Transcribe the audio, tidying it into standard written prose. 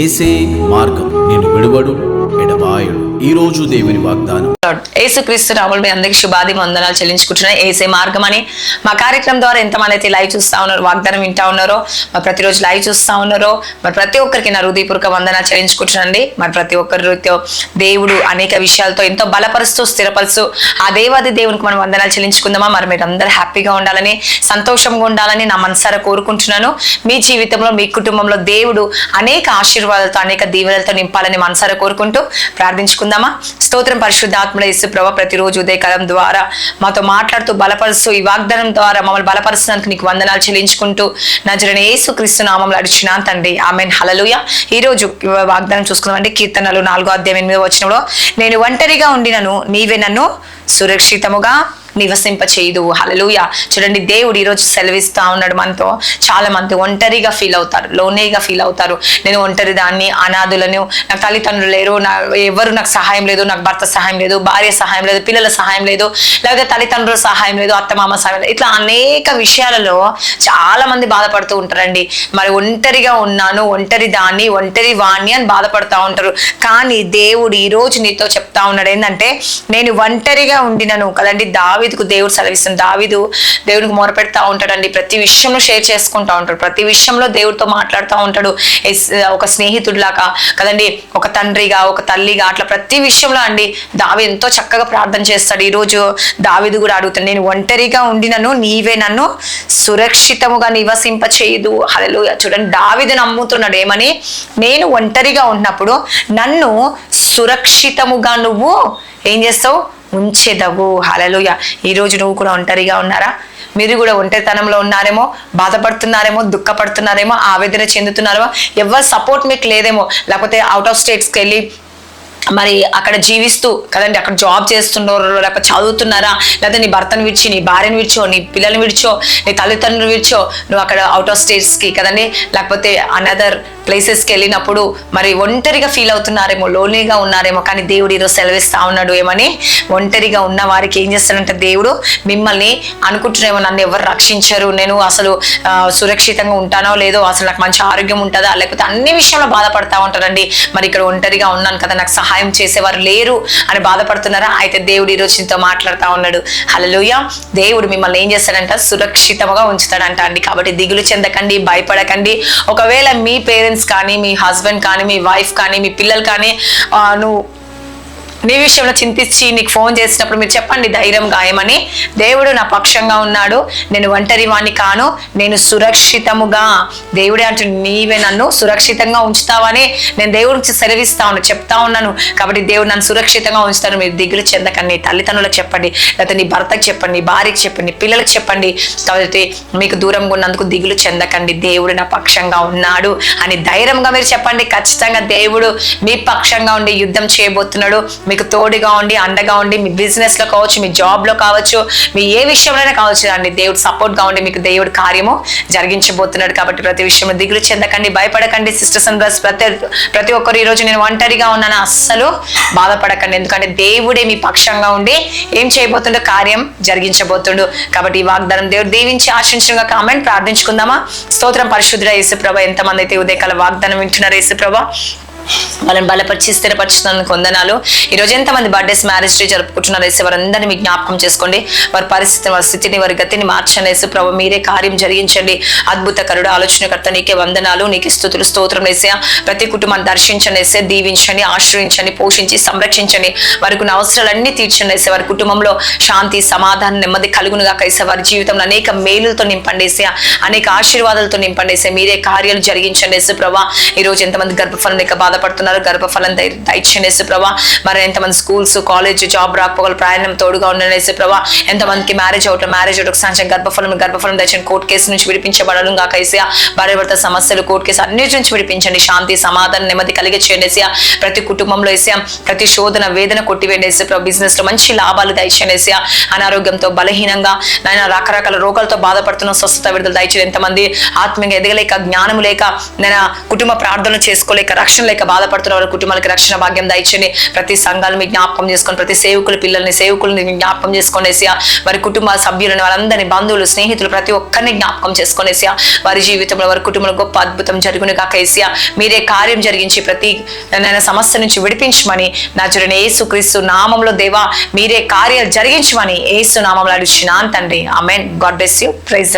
ఏసే మార్గం నిన్ను విడువడు ఎడబాయడు. ఈ రోజు దేవుని వాగ్దానం. యేసుక్రీస్తు నామములో మీ అందరికీ శుభాది వందనాలు చెల్లించుకుంటున్నాను. ఏసే మార్గం అని మా కార్యక్రమం ద్వారా ఎంతమంది అయితే లైవ్ చూస్తూ ఉన్నారో, వాగ్దానం వింటా ఉన్నారో, మరి ప్రతిరోజు లైవ్ చూస్తూ ఉన్నారో, మరి ప్రతి ఒక్కరికి నా హృదయపూర్వక వందనాలు చెల్లించుకుంటున్నాండి. మరి ప్రతి ఒక్కరి రీత్యో దేవుడు అనేక విషయాలతో ఎంతో బలపరుస్తూ స్థిరపరుస్తూ ఆ దేవాది దేవునికి మనం వందనాలు చెల్లించుకుందామా. మరి మీరు అందరూ హ్యాపీగా ఉండాలని, సంతోషంగా ఉండాలని నా మనసారా కోరుకుంటున్నాను. మీ జీవితంలో, మీ కుటుంబంలో దేవుడు అనేక ఆశీర్వాదాలతో, అనేక దీవెనలతో నింపాలని మనసారా కోరుకుంటూ ప్రార్థించుకుందామా. స్తోత్రం. పరిశుద్ధాత్మ యేసు ప్రభువా, ప్రతిరోజు ఉదయకాలం ద్వారా మాతో మాట్లాడుతూ బలపరుస్తూ ఈ వాగ్దానం ద్వారా మమ్మల్ని బలపరుస్తున్నందుకు నీకు వందనాలు చెల్లించుకుంటూ నజరేయుడైన యేసుక్రీస్తు నామములో అడుగుచున్నాను తండ్రి, ఆమేన్. హల్లెలూయా. ఈ రోజు వాగ్దానం చూసుకుందామంటే కీర్తనలు 4:8 నేను ఒంటరిగా ఉండినను నీవే నన్ను సురక్షితముగా నివసింపచేయదు. హల్లెలూయా. చూడండి, దేవుడు ఈరోజు సెలవిస్తా ఉన్నాడు మనతో. చాలా మంది ఒంటరిగా ఫీల్ అవుతారు, లోనేగా ఫీల్ అవుతారు. నేను ఒంటరి దాన్ని, అనాథులను, నాకు తల్లిదండ్రులు లేరు, ఎవరు నాకు సహాయం లేదు, నాకు భర్త సహాయం లేదు, భార్య సహాయం లేదు, పిల్లల సహాయం లేదు, లేకపోతే తల్లిదండ్రుల సహాయం లేదు, అత్తమామ సహాయం లేదు. ఇట్లా అనేక విషయాలలో చాలా మంది బాధపడుతూ ఉంటారండి. మరి ఒంటరిగా ఉన్నాను, ఒంటరి దాన్ని, ఒంటరి వాణ్ణి అని బాధపడుతూ ఉంటారు. కానీ దేవుడు ఈరోజు నీతో చెప్తా ఉన్నాడు ఏంటంటే, నేను ఒంటరిగా ఉండినను కదండి. దావీదుకు దేవుడు సెలవిస్తుంది. దావీదు దేవుడికి మొరపెడతా ఉంటాడండి. ప్రతి విషయంలో షేర్ చేసుకుంటా ఉంటాడు, ప్రతి విషయంలో దేవుడితో మాట్లాడుతూ ఉంటాడు. ఒక స్నేహితుడిలాగా కదండి, ఒక తండ్రిగా, ఒక తల్లిగా, అట్లా ప్రతి విషయంలో అండి దావీదు ఎంతో చక్కగా ప్రార్థన చేస్తాడు. ఈరోజు దావీదు కూడా అడుగుతాడు, నేను ఒంటరిగా ఉండినను నీవే నన్ను సురక్షితముగా నివసింపచేయదు. హల్లెలూయా. చూడండి, దావీదు నమ్ముతున్నాడు ఏమని, నేను ఒంటరిగా ఉన్నప్పుడు నన్ను సురక్షితముగా నువ్వు ఏం చేస్తావు, ఉంచెదవు. హల్లెలూయా. ఈరోజు నువ్వు కూడా ఒంటరిగా ఉన్నారా? మీరు కూడా ఒంటరితనంలో ఉన్నారేమో, బాధపడుతున్నారేమో, దుఃఖపడుతున్నారేమో, ఆవేదన చెందుతున్నారేమో, ఎవరు సపోర్ట్ మీకు లేదేమో, లేకపోతే అవుట్ ఆఫ్ స్టేట్స్కి వెళ్ళి మరి అక్కడ జీవిస్తూ కదండి, అక్కడ జాబ్ చేస్తున్నారో, లేకపోతే చదువుతున్నారా, లేకపోతే నీ భర్తను విడిచి, నీ భార్యను విడిచో, నీ పిల్లల్ని విడిచో, నీ తల్లిదండ్రులు విడిచో నువ్వు అక్కడ అవుట్ ఆఫ్ స్టేట్స్కి కదండి, లేకపోతే అనదర్ ప్లేసెస్కి వెళ్ళినప్పుడు మరి ఒంటరిగా ఫీల్ అవుతున్నారేమో, లోన్లీగా ఉన్నారేమో. కానీ దేవుడు ఈరోజు సెలవిస్తా ఉన్నాడు ఏమని, ఒంటరిగా ఉన్న వారికి ఏం చేస్తాడంటే దేవుడు మిమ్మల్ని అనుకుంటున్నామో, నన్ను ఎవరు రక్షించరు, నేను అసలు సురక్షితంగా ఉంటానో లేదో, అసలు నాకు మంచి ఆరోగ్యం ఉంటుందా, లేకపోతే అన్ని విషయంలో బాధపడతా ఉంటారండి. మరి ఇక్కడ ఒంటరిగా ఉన్నాను కదా, నాకు సహాయం చేసేవారు లేరు అని బాధపడుతున్నారా? అయితే దేవుడు ఈరోజు నీతో మాట్లాడుతూ ఉన్నాడు. హల్లెలూయా. దేవుడు మిమ్మల్ని ఏం చేస్తాడంట, సురక్షితంగా ఉంచుతాడంట అండి. కాబట్టి దిగులు చెందకండి, భయపడకండి. ఒకవేళ మీ పేరెంట్స్ కానీ, మీ హస్బెండ్ కానీ, మీ వైఫ్ కానీ, మీ పిల్లలు కానీ నువ్వు నీ విషయంలో చింతించి నీకు ఫోన్ చేసినప్పుడు మీరు చెప్పండి ధైర్యంగా ఏమని, దేవుడు నా పక్షంగా ఉన్నాడు, నేను ఒంటరి వాణ్ణి కాను, నేను సురక్షితముగా, దేవుడే అంటూ నీవే నన్ను సురక్షితంగా ఉంచుతావని నేను దేవుడి నుంచి సెలవిస్తా ఉన్నాను, చెప్తా ఉన్నాను. కాబట్టి దేవుడు నన్ను సురక్షితంగా ఉంచుతాను. మీరు దిగులు చెందకండి. తల్లిదండ్రులకు చెప్పండి, లేకపోతే నీ భర్తకు చెప్పండి, నీ భార్యకి చెప్పండి, నీ పిల్లలకు చెప్పండి. కాబట్టి మీకు దూరంగా ఉన్నందుకు దిగులు చెందకండి, దేవుడు నా పక్షంగా ఉన్నాడు అని ధైర్యంగా మీరు చెప్పండి. ఖచ్చితంగా దేవుడు మీ పక్షంగా ఉండి యుద్ధం చేయబోతున్నాడు. మీకు తోడుగా ఉండి, అండగా ఉండి, మీ బిజినెస్ లో కావచ్చు, మీ జాబ్ లో కావచ్చు, మీ ఏ విషయంలోనే కావచ్చు అండి, దేవుడు సపోర్ట్ గా ఉండి మీకు దేవుడు కార్యము జరిగించబోతున్నాడు. కాబట్టి ప్రతి విషయంలో దిగులు చెందకండి, భయపడకండి. సిస్టర్స్ అండ్ బ్రదర్స్, ప్రతి ఒక్కరు ఈరోజు నేను ఒంటరిగా ఉన్నాను అస్సలు బాధపడకండి. ఎందుకంటే దేవుడే మీ పక్షంగా ఉండి ఏం చేయబోతుండో, కార్యం జరిగించబోతుండు. కాబట్టి ఈ వాగ్దానం దేవుడు దీవించి ఆశించగా కామెంట్ ప్రార్థించుకుందామా. స్తోత్రం. పరిశుద్ధుడా యేసుప్రభా, ఎంతమంది అయితే ఉదయకాల వాగ్దానం వింటున్నారు యేసుప్రభా, వాళ్ళని బలపరిచి స్థిరపరుచుతున్నందుకు వందనాలు. ఈరోజు ఎంతమంది బర్త్డేస్, మ్యారేజ్ డే జరుపుకుంటున్నారు వేసే వారందరినీ మీ జ్ఞాపకం చేసుకోండి. వారి పరిస్థితిని, వారి స్థితిని, వారి గతిని మార్చండి వేసే ప్రభు, మీరే కార్యం జరిగించండి. అద్భుతకరుడు, ఆలోచనకర్త నీకే వందనాలు, నీకు స్తుతులు, స్తోత్రం వేసే. ప్రతి కుటుంబాన్ని దర్శించండి వేసే, దీవించండి, ఆశ్రయించండి, పోషించి సంరక్షించండి. వారికి ఉన్న అవసరాలన్నీ తీర్చండి వేసే. వారి కుటుంబంలో శాంతి, సమాధానం, నెమ్మది కలుగునుగా కైసే. వారి జీవితంలో అనేక మేలులతో నింపండి వేసే, అనేక ఆశీర్వాదాలతో నింపండి వేసే. మీరే కార్యాలు జరిగించండి వేసే ప్రభా. ఈరోజు ఎంతమంది గర్భఫలం లేక బాధపడుతున్నారు, గర్భఫలం దయచేయండి యేసు ప్రభా. మరి ఎంతమంది స్కూల్స్, కాలేజ్, జాబ్ రాకపోగల ప్రయాణం తోడుగా ఉండండి యేసు ప్రభా. ఎంతమందికి మ్యారేజ్ అవటం సాంక్షన్ గర్భఫలం దయచేయండి. కోర్టు కేసు నుంచి విడిపించబడడం కాక ఏసయ్యా. భార్య భర్త సమస్యలు, కోర్టు కేసు అన్నిటి నుంచి విడిపించండి. శాంతి, సమాధానం, నెమ్మది కలిగే చేయండి ఏసయ్యా. ప్రతి కుటుంబంలో ఏసయ్యా ప్రతి శోధన, వేదన కొట్టివేయండి యేసు ప్రభా. బిజినెస్ లో మంచి లాభాలు దయచేయండి ఏసయ్యా. అనారోగ్యంతో, బలహీనంగా, నాయన రకరకాల రోగాలతో బాధపడుతున్న స్వస్థత, విడుదల దయచేయండి. ఎంతమంది ఆత్మీయంగా ఎదగలేక, జ్ఞానం లేక, నేను కుటుంబ ప్రార్థనలు చేసుకోలేక, రక్షణ లేక బాధపడుతున్న బాధపడుతున్న వారి కుటుంబాలకి రక్షణ భాగ్యం దయచండి. ప్రతి సంఘాలను మీ జ్ఞాపకం చేసుకొని, ప్రతి సేవకుల్ని మీ జ్ఞాపకం చేసుకొనేసి వారి కుటుంబ సభ్యులను, వారందరినీ, బంధువులు, స్నేహితులు ప్రతి ఒక్కరిని జ్ఞాపకం చేసుకొనేసి వారి జీవితంలో, వారి కుటుంబంలో గొప్ప అద్భుతం జరుగును గాక. ఏసియా మీరే కార్యం జరిగించి ప్రతి సమస్య నుంచి విడిపించమని నజరుడైన యేసుక్రీస్తు నామంలో దేవా మీరే కార్యాలు జరిగించమని యేసు నామంలో అడుగుచున్నాను తండ్రి. ఆమేన్. God bless you. ప్రైజ్